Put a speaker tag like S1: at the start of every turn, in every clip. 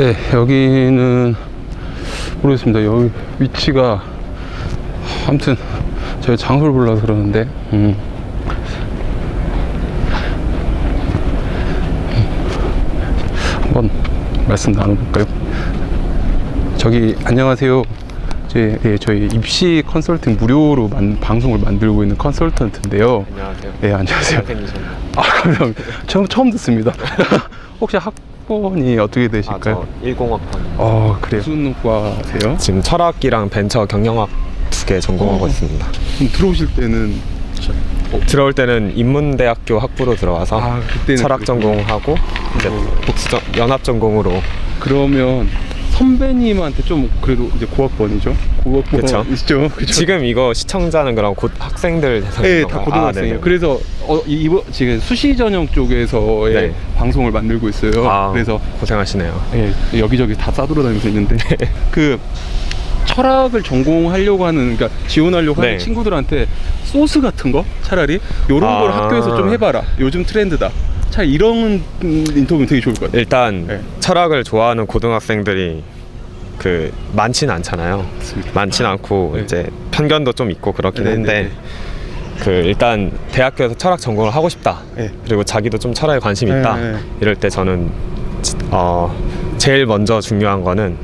S1: 네, 여기는 모르겠습니다. 여기 위치가 아무튼 제가 장소를 몰라서 그러는데 한번 말씀 나눠볼까요? 저기 안녕하세요. 저희 입시 컨설팅 무료로 방송을 만들고 있는 컨설턴트인데요.
S2: 안녕하세요.
S1: 네, 안녕하세요. 아, 감사합니다. 처음 듣습니다. 혹시 학번이 어떻게 되실까요?
S2: 저 10학번.
S1: 그래요. 무슨 과세요?
S2: 지금 철학이랑 벤처 경영학 두 개 전공하고 있습니다.
S1: 그럼 들어오실 때는
S2: 들어올 때는 인문대학교 학부로 들어와서
S1: 그때는
S2: 철학 전공하고 이제 복수 연합 전공으로.
S1: 그러면 선배님한테 좀 그래도 이제 고학번이죠?
S2: 그쵸.
S1: 있죠?
S2: 지금 이거 시청자는 그럼 곧 학생들 대상인
S1: 네,
S2: 건가요?
S1: 다 고등학생이에요.
S2: 네네.
S1: 그래서 이번 지금 수시 전형 쪽에서의
S2: 네.
S1: 방송을 만들고 있어요. 그래서
S2: 고생하시네요.
S1: 네, 여기저기 다 싸돌아다니면서 있는데 그 철학을 전공하려고 하는, 그러니까 지원하려고 하는
S2: 네.
S1: 친구들한테 소스 같은 거 차라리 이런 걸 학교에서 좀 해봐라. 요즘 트렌드다. 차라리 이런 인터뷰는 되게 좋을 것 같아요.
S2: 일단
S1: 네.
S2: 철학을 좋아하는 고등학생들이 많지는 않잖아요.
S1: 맞습니다.
S2: 많지는 않고
S1: 네.
S2: 이제 편견도 좀 있고 그렇긴
S1: 네,
S2: 한데 일단 대학교에서 철학 전공을 하고 싶다.
S1: 네.
S2: 그리고 자기도 좀 철학에 관심이
S1: 네,
S2: 있다.
S1: 네.
S2: 이럴 때 저는 제일 먼저 중요한 거는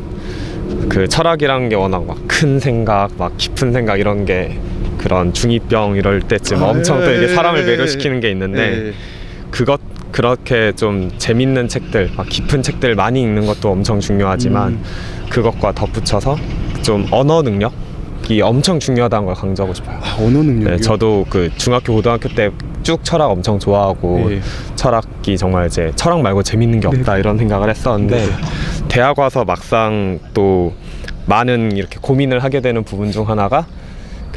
S2: 철학이란 게 워낙 막 큰 생각, 막 깊은 생각 이런 게 그런 중2병 이럴 때쯤 엄청 또 이게 사람을 매료시키는 게 있는데 그렇게 좀 재밌는 책들, 막 깊은 책들 많이 읽는 것도 엄청 중요하지만 그것과 덧붙여서 좀 언어 능력이 엄청 중요하다는 걸 강조하고 싶어요.
S1: 언어 능력이요?
S2: 네, 저도 중학교, 고등학교 때 쭉 철학 엄청 좋아하고 철학이 정말 이제 철학 말고 재밌는 게 없다 이런 생각을 했었는데 대학 와서 막상 또 많은 이렇게 고민을 하게 되는 부분 중 하나가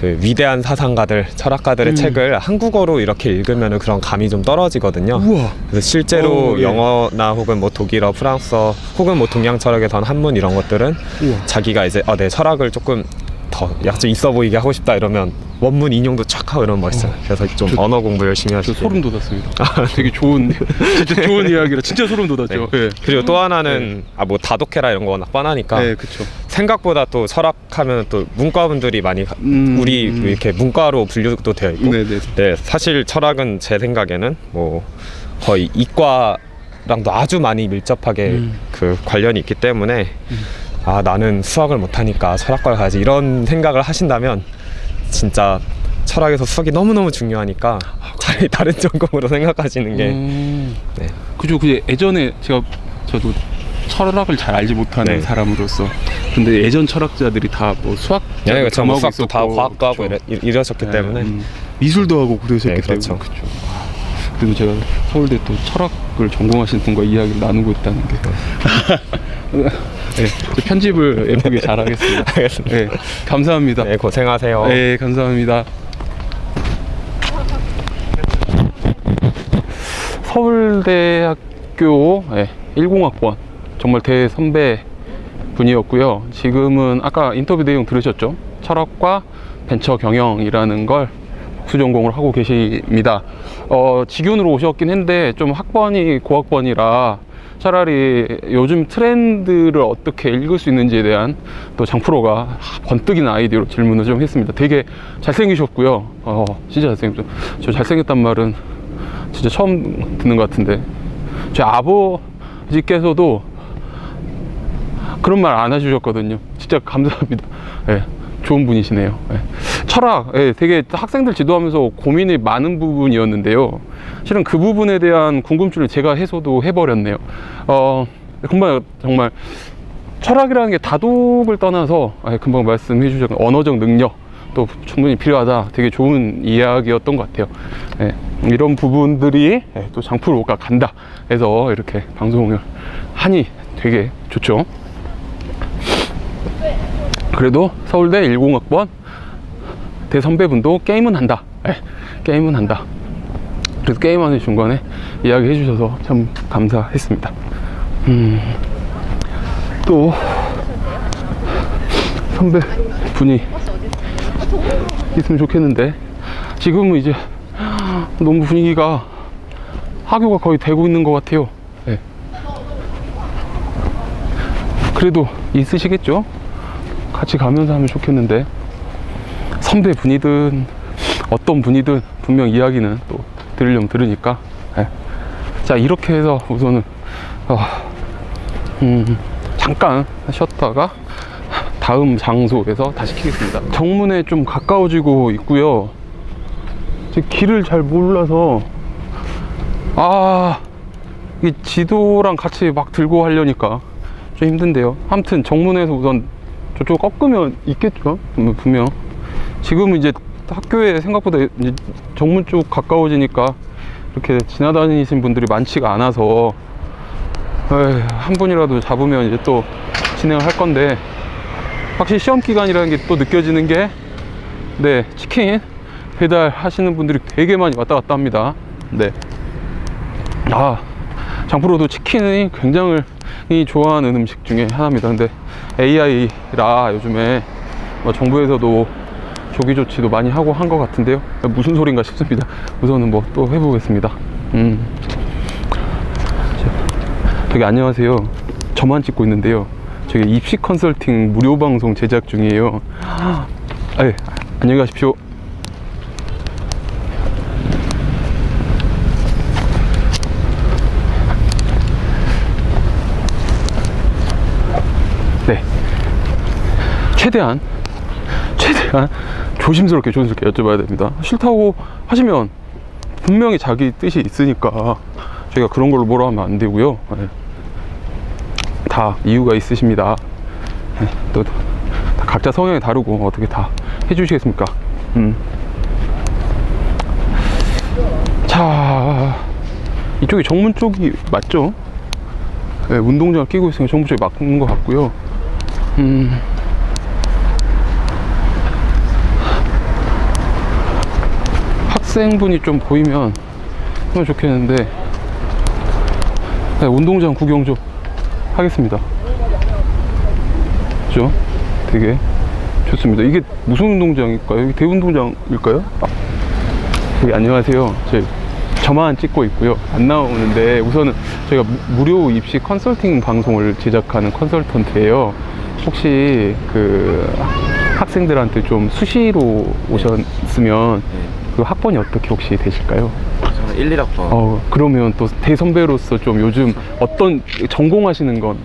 S2: 위대한 사상가들, 철학가들의 책을 한국어로 이렇게 읽으면 그런 감이 좀 떨어지거든요.
S1: 우와.
S2: 그래서 실제로 영어나 혹은 뭐 독일어, 프랑스어 혹은 뭐 동양 철학에 던 한문 이런 것들은 자기가 이제 내 철학을 조금 더 약간 있어 보이게 하고 싶다 이러면 원문 인용도 촥 하고 이러면 멋있어요. 그래서 좀 언어 공부 열심히 하시고.
S1: 소름 돋았습니다. 되게 진짜 좋은 이야기라 진짜 소름 돋았죠.
S2: 네.
S1: 네.
S2: 그리고 또 하나는 뭐 다독해라 이런 거 워낙 뻔하니까
S1: 네, 그렇죠.
S2: 생각보다 또 철학하면 또 문과분들이 많이 우리 이렇게 문과로 분류도 되어 있고 네, 사실 철학은 제 생각에는 뭐 거의 이과랑도 아주 많이 밀접하게 관련이 있기 때문에 나는 수학을 못하니까 철학과를 가야지 이런 생각을 하신다면 진짜 철학에서 수학이 너무너무 중요하니까 차라리 다른 전공으로 생각하시는 게 네.
S1: 그죠. 예전에 저도 철학을 잘 알지 못하는 사람으로서 근데 예전 철학자들이 다 뭐 수학
S2: 수학도 있었고, 다 과학도 하고 이러셨기 때문에
S1: 미술도 하고 그러셨기 때문에 그렇죠. 그리고 제가 서울대 또 철학을 전공하신 분과 이야기를 나누고 있다는 게 편집을 예쁘게 잘 하겠습니다.
S2: 알겠습니다.
S1: 네, 감사합니다.
S2: 네, 고생하세요.
S1: 네, 감사합니다. 서울대학교 10학번 정말 대선배 분이었고요. 지금은 아까 인터뷰 내용 들으셨죠? 철학과 벤처 경영이라는 걸 복수전공을 하고 계십니다. 직윤으로 오셨긴 했는데 좀 학번이 고학번이라 차라리 요즘 트렌드를 어떻게 읽을 수 있는지에 대한 또 장프로가 번뜩이는 아이디어로 질문을 좀 했습니다. 되게 잘생기셨고요. 진짜 잘생겼죠. 저 잘생겼단 말은 진짜 처음 듣는 것 같은데 제 아버지께서도 그런 말 안 해주셨거든요. 진짜 감사합니다. 네, 좋은 분이시네요. 네. 철학, 되게 학생들 지도하면서 고민이 많은 부분이었는데요. 실은 그 부분에 대한 궁금증을 제가 해소도 해버렸네요. 정말 철학이라는 게 다독을 떠나서 금방 말씀해 주셨던 언어적 능력도 충분히 필요하다. 되게 좋은 이야기였던 것 같아요. 이런 부분들이 또 장프로가 간다 해서 이렇게 방송을 하니 되게 좋죠. 그래도 서울대 10학번 대선배분도 게임은 한다. 게임은 한다. 그래서 게임하는 중간에 이야기 해주셔서 참 감사했습니다. 또 선배분이 있으면 좋겠는데 지금은 이제 너무 분위기가 하교가 거의 되고 있는 것 같아요. 그래도 있으시겠죠? 같이 가면서 하면 좋겠는데, 선배 분이든 어떤 분이든 분명 이야기는 또 들으려면 들으니까. 네. 자, 이렇게 해서 우선은 잠깐 쉬었다가 다음 장소에서 다시 키겠습니다. 정문에 좀 가까워지고 있고요. 제 길을 잘 몰라서 이 지도랑 같이 막 들고 하려니까 좀 힘든데요. 아무튼 정문에서 우선 저쪽 꺾으면 있겠죠, 분명. 지금은 이제 학교에 생각보다 이제 정문 쪽 가까워지니까 이렇게 지나다니신 분들이 많지가 않아서 한 분이라도 잡으면 이제 또 진행을 할 건데, 확실히 시험 기간이라는 게 또 느껴지는 게, 네, 치킨 배달 하시는 분들이 되게 많이 왔다 갔다 합니다. 네. 장프로도 치킨이 굉장히 좋아하는 음식 중에 하나입니다. 근데 AI라 요즘에 정부에서도 조기 조치도 많이 하고 한 것 같은데요. 무슨 소린가 싶습니다. 우선은 뭐 또 해보겠습니다. 저기 안녕하세요. 저만 찍고 있는데요. 저기 입시 컨설팅 무료 방송 제작 중이에요. 네, 안녕히 가십시오. 네, 최대한 조심스럽게 여쭤봐야 됩니다. 싫다고 하시면 분명히 자기 뜻이 있으니까 저희가 그런 걸로 뭐라 하면 안 되고요. 네. 다 이유가 있으십니다. 네. 또 각자 성향이 다르고 어떻게 다 해주시겠습니까? 자, 이쪽이 정문 쪽이 맞죠? 네, 운동장을 끼고 있으니까 정문 쪽이 맞는 것 같고요. 학생분이 좀 보이면 하면 좋겠는데, 네, 운동장 구경 좀 하겠습니다. 그죠? 되게 좋습니다. 이게 무슨 운동장일까요? 이게 대운동장일까요? 여기 안녕하세요. 저만 찍고 있고요. 안 나오는데, 우선은 저희가 무료 입시 컨설팅 방송을 제작하는 컨설턴트예요. 혹시 그 학생들한테 좀 수시로 오셨으면 그 학번이 어떻게 혹시 되실까요?
S3: 저는 1, 1학번.
S1: 그러면 또 대선배로서 좀 요즘 어떤 전공하시는 건?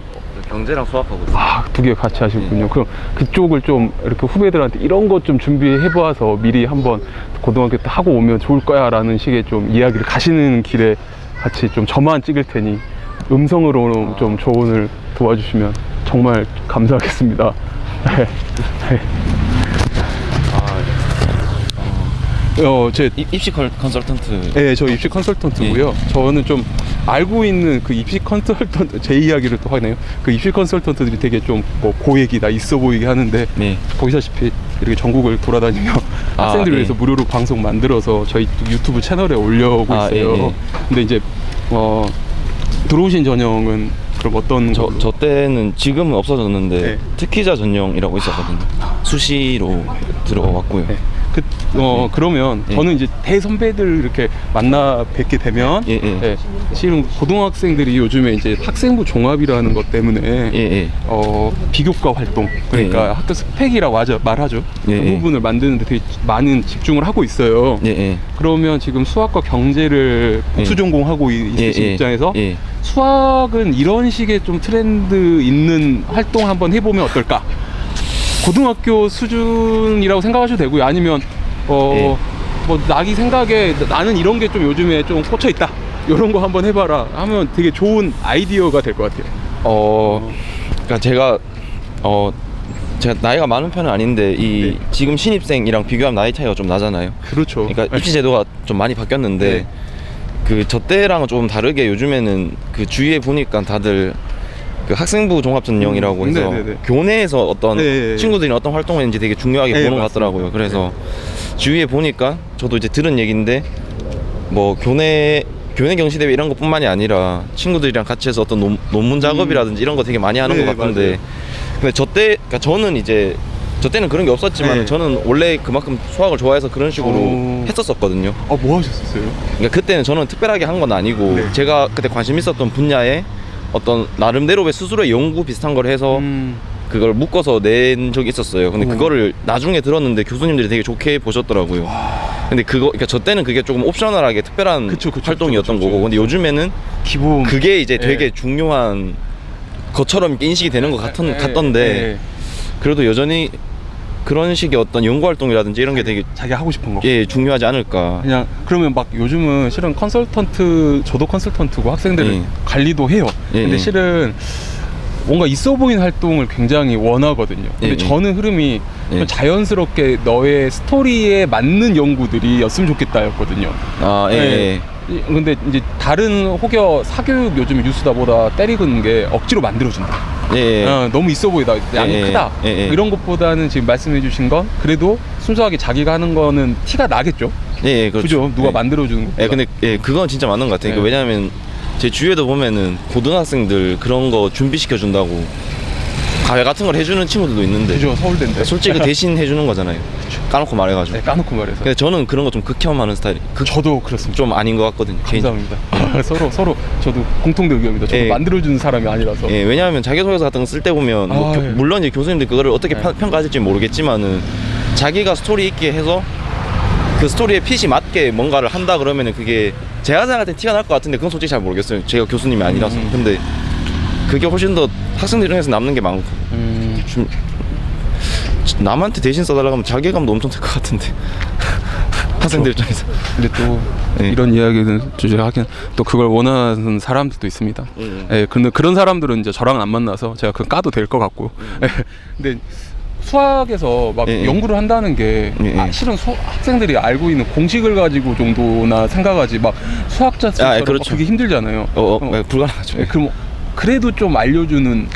S3: 경제랑 수학하고 있어요.
S1: 두 개 같이 하시군요. 그럼 그쪽을 좀 이렇게 후배들한테 이런 것 좀 준비해봐서 미리 한번 고등학교 때 하고 오면 좋을 거야 라는 식의 좀 이야기를 가시는 길에 같이 좀 저만 찍을 테니 음성으로 좀 조언을 도와주시면 정말 감사하겠습니다. 제
S3: 입시 컨설턴트.
S1: 네, 저 입시 컨설턴트고요. 저는 좀 알고 있는 그 입시 컨설턴트, 제 이야기를 또 하네요. 그 입시 컨설턴트들이 되게 좀 뭐 고액이다 있어 보이게 하는데,
S3: 네.
S1: 보시다시피 이렇게 전국을 돌아다니며 학생들을 위해서 무료로 방송 만들어서 저희 유튜브 채널에 올려오고 있어요. 근데 이제 들어오신 전형은 그럼 어떤
S3: 저 때는 지금은 없어졌는데 특기자 전형이라고 있었거든요. 수시로 들어왔고요.
S1: 그러면 저는 이제 대선배들 이렇게 만나 뵙게 되면 실은 고등학생들이 요즘에 이제 학생부 종합이라는 것 때문에 비교과 활동, 그러니까 학교 스펙이라고 말하죠. 그 부분을 만드는 데 되게 많은 집중을 하고 있어요. 그러면 지금 수학과 경제를 복수 전공하고 있으신 입장에서 수학은 이런 식의 좀 트렌드 있는 활동 한번 해보면 어떨까? 고등학교 수준이라고 생각하셔도 되고요. 아니면 뭐 자기 생각에 나는 이런 게 좀 요즘에 좀 꽂혀 있다, 이런 거 한번 해봐라 하면 되게 좋은 아이디어가 될 것 같아요.
S3: 그러니까 제가 나이가 많은 편은 아닌데 지금 신입생이랑 비교하면 나이 차이가 좀 나잖아요.
S1: 그렇죠.
S3: 그러니까 입시 제도가 좀 많이 바뀌었는데 그 저 때랑은 좀 다르게 요즘에는 그 주위에 보니까 다들 그 학생부 종합전형이라고 해서 교내에서 어떤 친구들이 어떤 활동을 했는지 되게 중요하게 보는 것 같더라고요. 그래서 주위에 보니까 저도 이제 들은 얘기인데 뭐 교내 경시대회 이런 것뿐만이 아니라 친구들이랑 같이 해서 어떤 논문 작업이라든지 이런 거 되게 많이 하는 것 같은데, 근데 그러니까 저는 이제 저 때는 그런 게 없었지만 저는 원래 그만큼 수학을 좋아해서 그런 식으로 했었었거든요.
S1: 뭐 하셨었어요?
S3: 그러니까 그때는 저는 특별하게 한 건 아니고 제가 그때 관심 있었던 분야에 어떤 나름대로의 스스로의 연구 비슷한 걸 해서 그걸 묶어서 낸 적이 있었어요. 근데 그거를 나중에 들었는데 교수님들이 되게 좋게 보셨더라고요. 근데 그러니까 저 때는 그게 조금 옵셔널하게 특별한 활동이었던 거고, 근데 요즘에는
S1: 기본
S3: 그게 이제 되게 중요한 것처럼 인식이 되는 것 같던데 그래도 여전히 그런 식의 어떤 연구 활동이라든지 이런 게 되게
S1: 자기 하고 싶은 거
S3: 중요하지 않을까.
S1: 그냥 그러면 막 요즘은 실은 저도 컨설턴트고 학생들을 관리도 해요. 근데 실은 뭔가 있어 보이는 활동을 굉장히 원하거든요. 근데 저는 흐름이 좀 자연스럽게 너의 스토리에 맞는 연구들이었으면 좋겠다였거든요. 근데 이제 다른 혹여 사교육 요즘 뉴스다보다 때리는 게 억지로 만들어준다. 너무 있어 보이다, 양이 크다, 이런 것보다는 지금 말씀해주신 건 그래도 순수하게 자기가 하는 거는 티가 나겠죠. 그죠? 누가 만들어주는 거.
S3: 근데 그건 진짜 맞는 것 같아요. 왜냐하면 제 주위에도 보면은 고등학생들 그런 거 준비시켜 준다고 과외 같은 걸 해주는 친구들도 있는데.
S1: 그죠, 서울대인데.
S3: 솔직히 대신 해주는 거잖아요. 까놓고 말해가지고.
S1: 까놓고 말해서.
S3: 근데 저는 그런 거 좀 극혐하는 스타일.
S1: 저도 그렇습니다.
S3: 좀 아닌 것 같거든요.
S1: 감사합니다. 서로 저도 공통된 의견입니다. 저도 만들어주는 사람이 아니라서.
S3: 왜냐하면 자기소개서 같은 거 쓸 때 보면 물론 이제 교수님들 그거를 어떻게 평가하실지 모르겠지만은 자기가 스토리 있게 해서 그 스토리에 핏이 맞게 뭔가를 한다 그러면은 그게 제가 생각할 때 티가 날 것 같은데 그건 솔직히 잘 모르겠어요. 제가 교수님이 아니라서. 근데 그게 훨씬 더 학생들 중에서 남는 게 많고 좀 남한테 대신 써달라고 하면 자괴감도 엄청 들 것 같은데 학생들 입장에서.
S1: 근데 또 이런 이야기는 주제하긴 또 그걸 원하는 사람들도 있습니다. 근데 그런 사람들은 이제 저랑은 안 만나서 제가 그 까도 될 것 같고. 근데 수학에서 막 연구를 한다는 게 실은 학생들이 알고 있는 공식을 가지고 정도나 생각하지 막 수학자 쓰는
S3: 그렇죠.
S1: 그게 힘들잖아요.
S3: 불가능하죠.
S1: 그럼 그래도 좀 알려주는,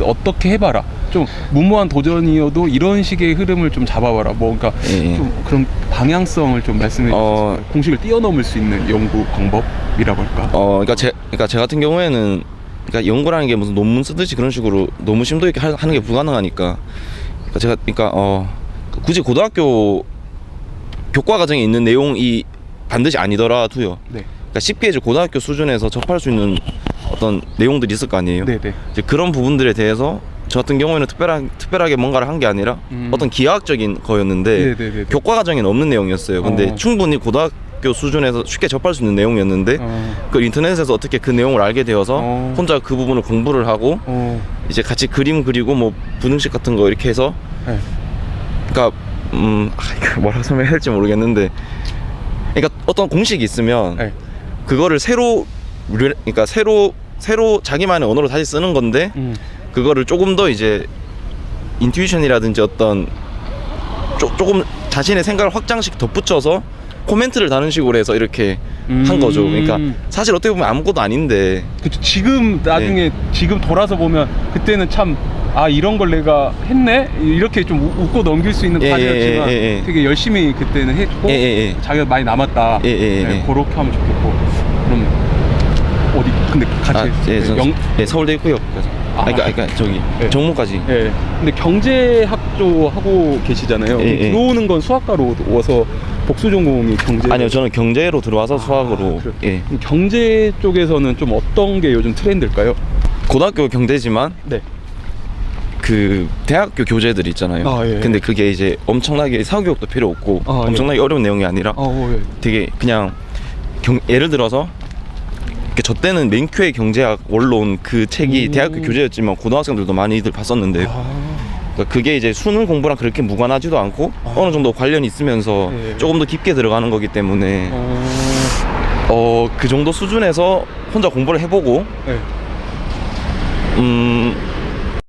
S1: 어떻게 해봐라, 좀 무모한 도전이어도 이런 식의 흐름을 좀 잡아봐라, 뭐 그러니까 좀 그런 방향성을 좀 말씀해 주세요. 공식을 뛰어넘을 수 있는 연구 방법이라고 할까?
S3: 그러니까 제 같은 경우에는 그러니까 연구라는 게 무슨 논문 쓰듯이 그런 식으로 너무 심도 있게 하는 게 불가능하니까 굳이 고등학교 교과 과정에 있는 내용이 반드시 아니더라도요. 그러니까 쉽게 이제 고등학교 수준에서 접할 수 있는 어떤 내용들이 있을 거 아니에요. 이제 그런 부분들에 대해서 저 같은 경우에는 특별하게 뭔가를 한 게 아니라 어떤 기하학적인 거였는데 교과 과정에는 없는 내용이었어요. 근데 충분히 고등학교 수준에서 쉽게 접할 수 있는 내용이었는데 그 인터넷에서 어떻게 그 내용을 알게 되어서 혼자 그 부분을 공부를 하고 이제 같이 그림 그리고 뭐 분흥식 같은 거 이렇게 해서 그러니까 이거 뭐라고 설명해야 할지 모르겠는데, 그러니까 어떤 공식이 있으면 그거를 새로 자기만의 언어로 다시 쓰는 건데 그거를 조금 더 이제 인투이션이라든지 어떤 조금 자신의 생각을 확장식 덧붙여서 코멘트를 다는 식으로 해서 이렇게 한 거죠. 그러니까 사실 어떻게 보면 아무것도 아닌데.
S1: 그쵸. 지금 나중에 지금 돌아서 보면 그때는 참 이런 걸 내가 했네? 이렇게 좀 웃고 넘길 수 있는 과제였지만 되게 열심히 그때는 했고 자기가 많이 남았다. 그렇게 하면 좋겠고. 그럼 어디 근데 같이
S3: 서울대 있고요. 그러니까 저기 정모까지.
S1: 근데 경제학도 하고 계시잖아요. 들어오는 건 수학과로 와서 복수 전공이 경제.
S3: 아니요, 저는 경제로 들어와서 수학으로.
S1: 경제 쪽에서는 좀 어떤 게 요즘 트렌드일까요?
S3: 고등학교 경제지만 그 대학교 교재들 있잖아요. 근데 그게 이제 엄청나게 사교육도 필요 없고 엄청나게 어려운 내용이 아니라 되게 그냥 예를 들어서 저 때는 맨큐의 경제학 원론 그 책이 대학교 교재였지만 고등학생들도 많이들 봤었는데 그러니까 그게 이제 수능 공부랑 그렇게 무관하지도 않고 어느 정도 관련이 있으면서 조금 더 깊게 들어가는 거기 때문에 그 정도 수준에서 혼자 공부를 해보고